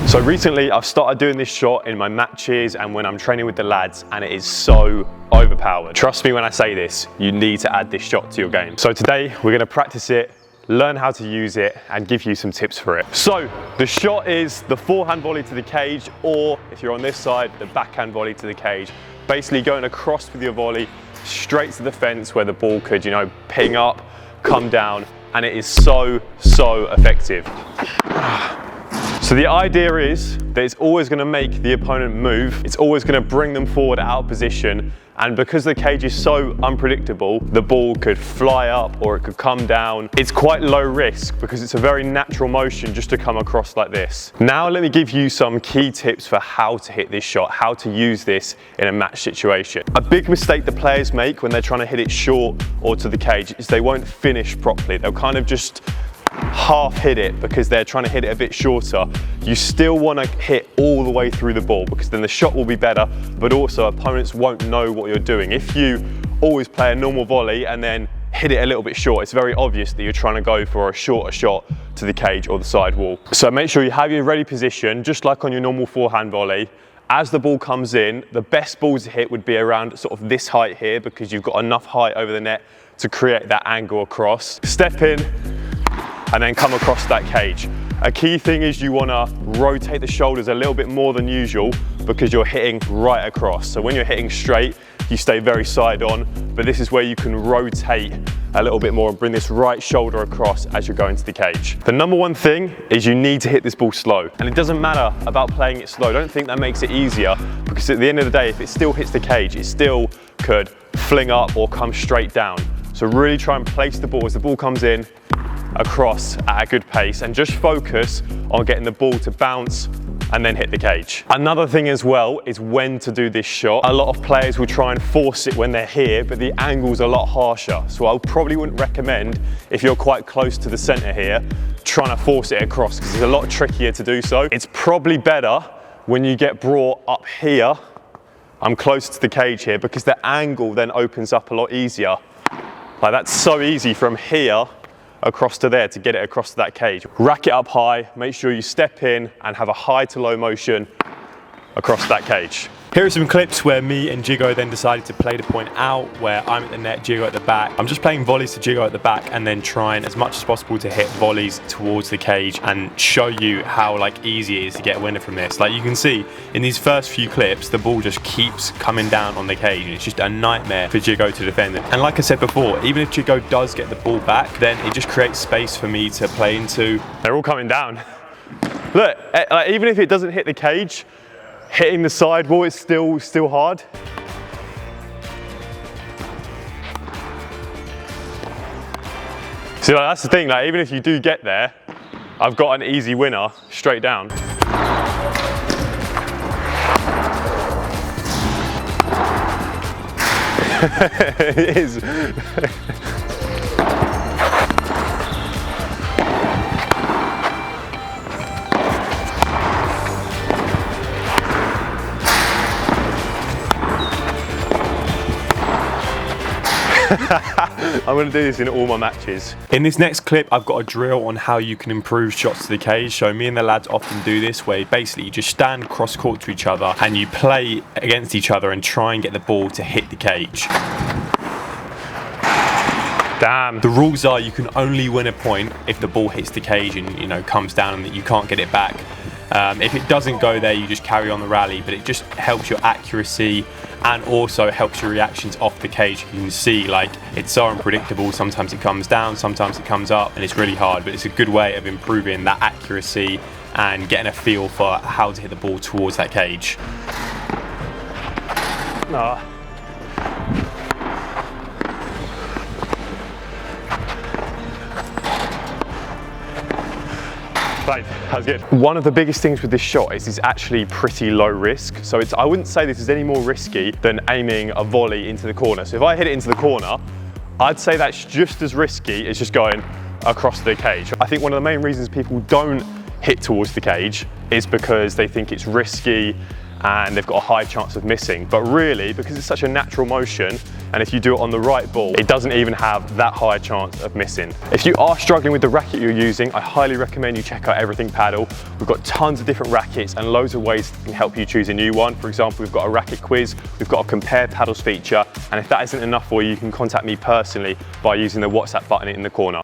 So recently I've started doing this shot in my matches and when I'm training with the lads, and it is so overpowered. Trust me when I say this, you need to add this shot to your game. So today we're going to practice it, learn how to use it, and give you some tips for it. So the shot is the forehand volley to the cage, or if you're on this side, the backhand volley to the cage. Basically going across with your volley straight to the fence where the ball could, you know, ping up, come down, and it is so effective. So the idea is that it's always going to make the opponent move, it's always going to bring them forward out of position, and because the cage is so unpredictable, the ball could fly up or it could come down. It's quite low risk because it's a very natural motion just to come across like this. Now let me give you some key tips for how to hit this shot, how to use this in a match situation. A big mistake the players make when they're trying to hit it short or to the cage is they won't finish properly. They'll kind of just half hit it because they're trying to hit it a bit shorter. You still want to hit all the way through the ball because then the shot will be better, but also opponents won't know what you're doing. If you always play a normal volley and then hit it a little bit short, it's very obvious that you're trying to go for a shorter shot to the cage or the side wall. So make sure you have your ready position, just like on your normal forehand volley. As the ball comes in, the best balls to hit would be around sort of this height here because you've got enough height over the net to create that angle across. Step in, and then come across that cage. A key thing is you want to rotate the shoulders a little bit more than usual because you're hitting right across. So when you're hitting straight, you stay very side on, but this is where you can rotate a little bit more and bring this right shoulder across as you're going to the cage. The number one thing is you need to hit this ball slow. And it doesn't matter about playing it slow. Don't think that makes it easier because at the end of the day, if it still hits the cage, it still could fling up or come straight down. So really try and place the ball as the ball comes in, across at a good pace, and just focus on getting the ball to bounce and then hit the cage. Another thing as well is when to do this shot. A lot of players will try and force it when they're here, but the angle's a lot harsher. So I probably wouldn't recommend, if you're quite close to the center here, trying to force it across because it's a lot trickier to do so. It's probably better when you get brought up here. I'm close to the cage here because the angle then opens up a lot easier. Like that's so easy from here across to there to get it across to that cage. Rack it up high, make sure you step in and have a high to low motion across that cage. Here are some clips where me and Jigo then decided to play the point out, where I'm at the net, Jigo at the back. I'm just playing volleys to Jigo at the back and then trying as much as possible to hit volleys towards the cage and show you how like easy it is to get a winner from this. Like you can see in these first few clips, the ball just keeps coming down on the cage and it's just a nightmare for Jigo to defend it. And like I said before, even if Jigo does get the ball back, then it just creates space for me to play into. They're all coming down. Look, even if it doesn't hit the cage, hitting the sidewall is still hard. See, like, that's the thing, like, even if you do get there, I've got an easy winner straight down. It is. I'm going to do this in all my matches. In this next clip, I've got a drill on how you can improve shots to the cage. So me and the lads often do this, where basically you just stand cross court to each other and you play against each other and try and get the ball to hit the cage. Damn. The rules are you can only win a point if the ball hits the cage and, you know, comes down and that you can't get it back. If it doesn't go there, you just carry on the rally, but it just helps your accuracy and also helps your reactions off the cage. You can see, like, it's so unpredictable. Sometimes it comes down, sometimes it comes up, and it's really hard, but it's a good way of improving that accuracy and getting a feel for how to hit the ball towards that cage. Oh. Right, that's good. One of the biggest things with this shot is it's actually pretty low risk. So I wouldn't say this is any more risky than aiming a volley into the corner. So if I hit it into the corner, I'd say that's just as risky as just going across the cage. I think one of the main reasons people don't hit towards the cage is because they think it's risky and they've got a high chance of missing. But really, because it's such a natural motion, and if you do it on the right ball, it doesn't even have that high chance of missing. If you are struggling with the racket you're using, I highly recommend you check out Everything Padel. We've got tons of different rackets and loads of ways that can help you choose a new one. For example, we've got a racket quiz, we've got a compare paddles feature, and if that isn't enough for you, you can contact me personally by using the WhatsApp button in the corner.